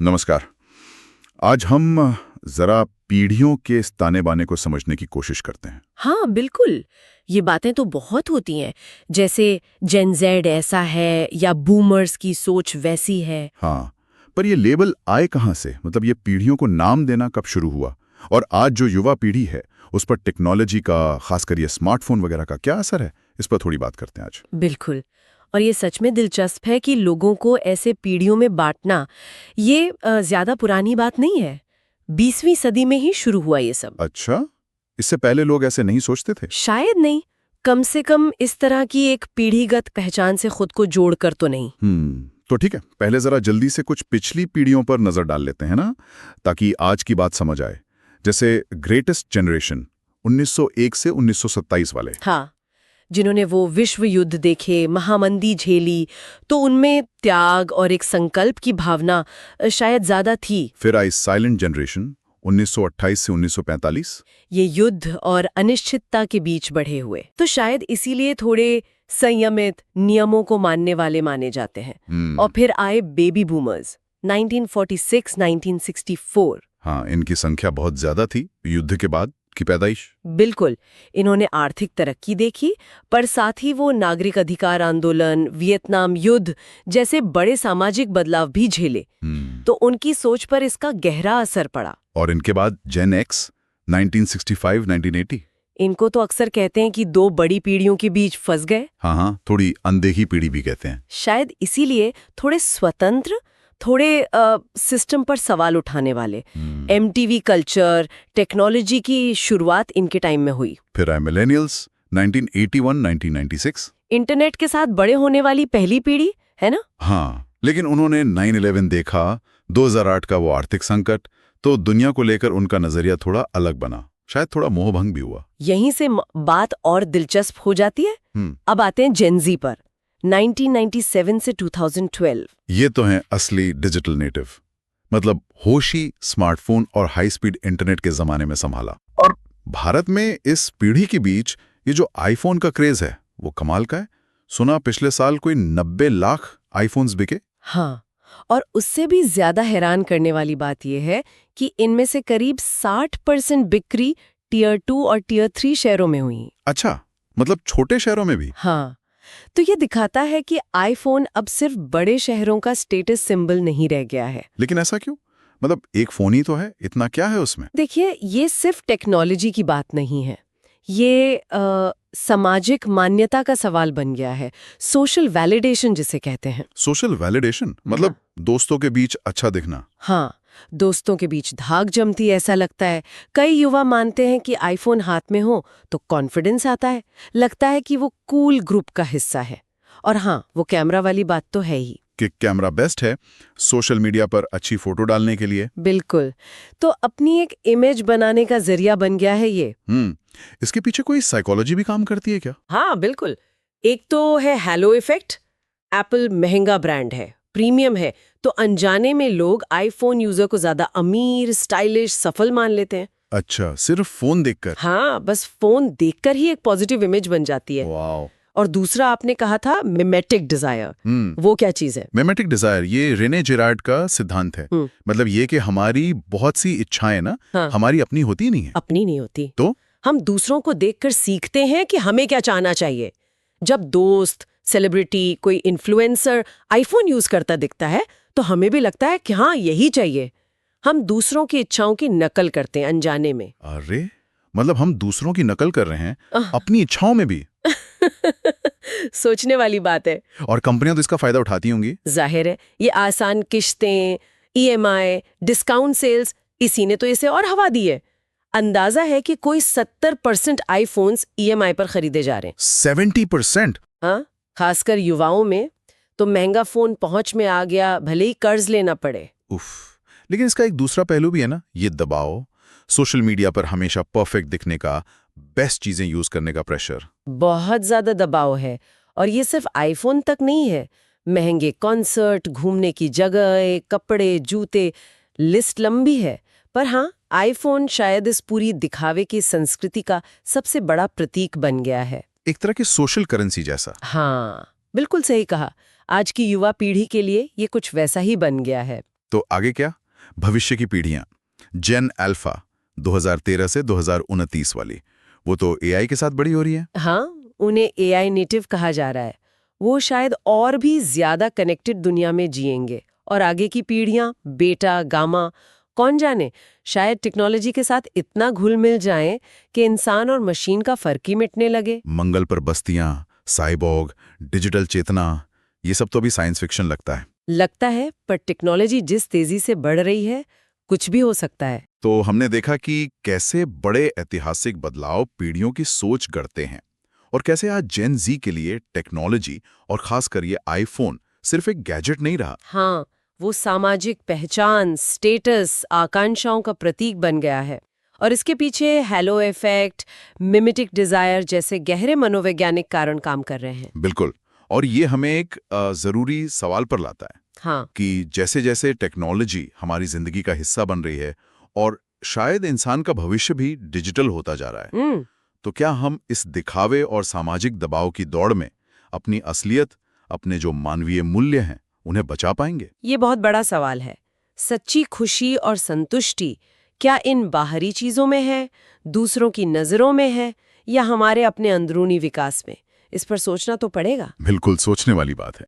नमस्कार। आज हम जरा पीढ़ियों के इस ताने बाने को समझने की कोशिश करते हैं। हाँ बिल्कुल। ये बातें तो बहुत होती हैं, जैसे जेन ज़ेड ऐसा है या बूमर्स की सोच वैसी है। हाँ, पर ये लेबल आए कहाँ से? मतलब ये पीढ़ियों को नाम देना कब शुरू हुआ? और आज जो युवा पीढ़ी है उस पर टेक्नोलॉजी का, खासकर ये स्मार्टफोन वगैरह का क्या असर है? इस पर थोड़ी बात करते हैं आज। बिल्कुल। और ये सच में दिलचस्प है कि लोगों को ऐसे पीढ़ियों में बांटना ये ज्यादा पुरानी बात नहीं है। 20वीं सदी में ही शुरू हुआ ये सब। अच्छा, इससे पहले लोग ऐसे नहीं सोचते थे? शायद नहीं, कम से कम इस तरह की एक पीढ़ीगत पहचान से खुद को जोड़कर तो नहीं। तो ठीक है, पहले जरा जल्दी से कुछ पिछली पीढ़ियों पर नजर डाल लेते हैं ना, ताकि आज की बात समझ आए। जैसे ग्रेटेस्ट जनरेशन 1901 से 1927 वाले। हाँ, जिन्होंने वो विश्व युद्ध देखे, महामंदी झेली, तो उनमें त्याग और एक संकल्प की भावना शायद ज्यादा थी। फिर आई साइलेंट जनरेशन 1928 से 1945। ये युद्ध और अनिश्चितता के बीच बढ़े हुए, तो शायद इसीलिए थोड़े संयमित, नियमों को मानने वाले माने जाते हैं। और फिर आए बेबी बूमर्स 1946-1964। हाँ, इनकी संख्या बहुत ज्यादा थी युद्ध के बाद की पैदाइश। बिल्कुल। इन्होंने आर्थिक तरक्की देखी, पर साथ ही वो नागरिक अधिकार आंदोलन, वियतनाम युद्ध जैसे बड़े सामाजिक बदलाव भी झेले। तो उनकी सोच पर इसका गहरा असर पड़ा। और इनके बाद जेन एक्स 1965-1980। इनको तो अक्सर कहते हैं कि दो बड़ी पीढ़ियों के बीच फंस गए। हाँ, थोड़ी अनदेखी पीढ़ी भी कहते हैं। शायद इसीलिए थोड़े स्वतंत्र, थोड़े सिस्टम पर सवाल उठाने वाले। एमटीवी कल्चर, टेक्नोलॉजी की शुरुआत इनके टाइम में हुई। फिर आए मिलेनियल्स 1981-1996। इंटरनेट के साथ बड़े होने वाली पहली पीढ़ी है ना। हाँ, लेकिन उन्होंने 9/11 देखा, 2008 का वो आर्थिक संकट, तो दुनिया को लेकर उनका नजरिया थोड़ा अलग बना। शायद थोड़ा मोहभंग भी हुआ। यहीं से बात और दिलचस्प हो जाती है। अब आते हैं जेन-ज़ी पर, 1997 से 2012। ये तो हैं असली डिजिटल नेटिव, मतलब होश ही स्मार्टफोन और हाई स्पीड इंटरनेट के जमाने में संभाला। और भारत में इस पीढ़ी के बीच ये जो आईफोन का क्रेज है वो कमाल का है। सुना पिछले साल कोई 90 लाख आईफोन्स बिके। हाँ, और उससे भी ज्यादा हैरान करने वाली बात यह है कि इनमें से करीब 60% बिक्री टियर 2 और टियर 3 शहरों में हुई। अच्छा, मतलब छोटे शहरों में भी? हाँ, तो ये दिखाता है कि आईफोन अब सिर्फ बड़े शहरों का स्टेटस सिंबल नहीं रह गया है। लेकिन ऐसा क्यों? मतलब एक फोन ही तो है, इतना क्या है उसमें? देखिए, ये सिर्फ टेक्नोलॉजी की बात नहीं है, ये सामाजिक मान्यता का सवाल बन गया है। सोशल वैलिडेशन जिसे कहते हैं। सोशल वैलिडेशन मतलब दोस्तों के बीच अच्छा दिखना? हाँ, दोस्तों के बीच धाक जमती ऐसा लगता है। कई युवा मानते हैं कि आईफोन हाथ में हो तो कॉन्फिडेंस आता है, लगता है कि वो कूल ग्रुप का हिस्सा है। और हाँ, वो कैमरा वाली बात तो है ही कि कैमरा बेस्ट है सोशल मीडिया पर अच्छी फोटो डालने के लिए। बिल्कुल, तो अपनी एक इमेज बनाने का जरिया बन गया है ये। इसके पीछे कोई साइकोलॉजी भी काम करती है क्या? हाँ बिल्कुल। एक तो है हैलो इफेक्ट। एप्पल महंगा ब्रांड है, प्रीमियम है, तो अनजाने में लोग आईफोन यूजर को ज्यादा अमीर, स्टाइलिश, सफल मान लेते हैं। अच्छा, सिर्फ फोन देखकर? हाँ, बस फोन देखकर ही एक पॉजिटिव इमेज बन जाती है। वाओ। और दूसरा आपने कहा था मिमेटिक डिजायर। वो क्या चीज है? मिमेटिक डिजायर ये रेने जेरार्ड का सिद्धांत है। मतलब ये कि हमारी बहुत सी इच्छाएं ना, हमारी अपनी होती नहीं है। अपनी नहीं होती, तो हम दूसरों को देखकर सीखते हैं कि हमें क्या चाहना चाहिए। जब दोस्त, सेलिब्रिटी, कोई इन्फ्लुएंसर आईफोन यूज करता दिखता है तो हमें भी लगता है कि हाँ यही चाहिए। हम दूसरों की इच्छाओं की नकल करते हैं अनजाने में। अरे, मतलब हम दूसरों की नकल कर रहे हैं अपनी इच्छाओं में भी। सोचने वाली बात है। और कंपनियां तो इसका फायदा उठाती होंगी। जाहिर है, ये आसान किश्तें, ईएमआई, डिस्काउंट सेल्स, इसी ने तो इसे और हवा दी है। अंदाजा है कि कोई 70% आईफोन्स ईएमआई पर खरीदे जा रहे हैं। 70%? हाँ, खासकर युवाओं में तो महंगा फोन पहुंच में आ गया, भले ही कर्ज लेना पड़े। उफ, लेकिन इसका एक दूसरा पहलू भी है ना, ये दबाव, सोशल मीडिया पर हमेशा परफेक्ट दिखने का, बेस्ट चीजें यूज करने का प्रेशर। बहुत ज्यादा दबाव है, और ये सिर्फ आईफोन तक नहीं है। महंगे कॉन्सर्ट, घूमने की जगह, कपड़े, जूते, लिस्ट लंबी है। पर हाँ, आईफोन शायद इस पूरी दिखावे की संस्कृति का सबसे बड़ा प्रतीक बन गया है। एक तरह की सोशल करेंसी जैसा। हाँ, बिल्कुल सही कहा। आज की युवा पीढ़ी के लिए ये कुछ वैसा ही बन गया है। तो आगे क्या? भविष्य की पीढ़ियां, जेन अल्फा 2013 से 2029 वाली, वो तो एआई के साथ बड़ी हो रही है। हाँ, उन्हें एआई नेटिव कहा जा रहा है। वो शायद और भी ज्यादा कनेक्टेड दुनिया में जिएंगे। और आगे की पीढ़ियां, बेटा, गामा, कौन जाने, शायद टेक्नोलॉजी के साथ इतना घुल मिल जाएं कि इंसान और मशीन का फर्क ही मिटने लगे। मंगल पर बस्तियां, साइबॉर्ग, डिजिटल चेतना, ये सब तो अभी साइंस फिक्शन लगता है, पर टेक्नोलॉजी जिस तेजी से बढ़ रही है, कुछ भी हो सकता है। तो हमने देखा कि कैसे बड़े ऐतिहासिक बदलाव पीढ़ियों की सोच गढ़ते हैं और कैसे आज जेन जी के लिए टेक्नोलॉजी और खासकर ये आईफोन सिर्फ एक गैजेट नहीं रहा। हाँ, वो सामाजिक पहचान, स्टेटस, आकांक्षाओं का प्रतीक बन गया है। और इसके पीछे हैलो इफेक्ट, मिमेटिक डिजायर जैसे गहरे मनोवैज्ञानिक कारण काम कर रहे हैं। बिल्कुल। और ये हमें एक जरूरी सवाल पर लाता है हाँ, कि जैसे जैसे टेक्नोलॉजी हमारी जिंदगी का हिस्सा बन रही है और शायद इंसान का भविष्य भी डिजिटल होता जा रहा है, तो क्या हम इस दिखावे और सामाजिक दबाव की दौड़ में अपनी असलियत, अपने जो मानवीय मूल्य हैं, उन्हें बचा पाएंगे? ये बहुत बड़ा सवाल है। सच्ची खुशी और संतुष्टि क्या इन बाहरी चीजों में है, दूसरों की नजरों में है, या हमारे अपने अंदरूनी विकास में? इस पर सोचना तो पड़ेगा। बिल्कुल सोचने वाली बात है।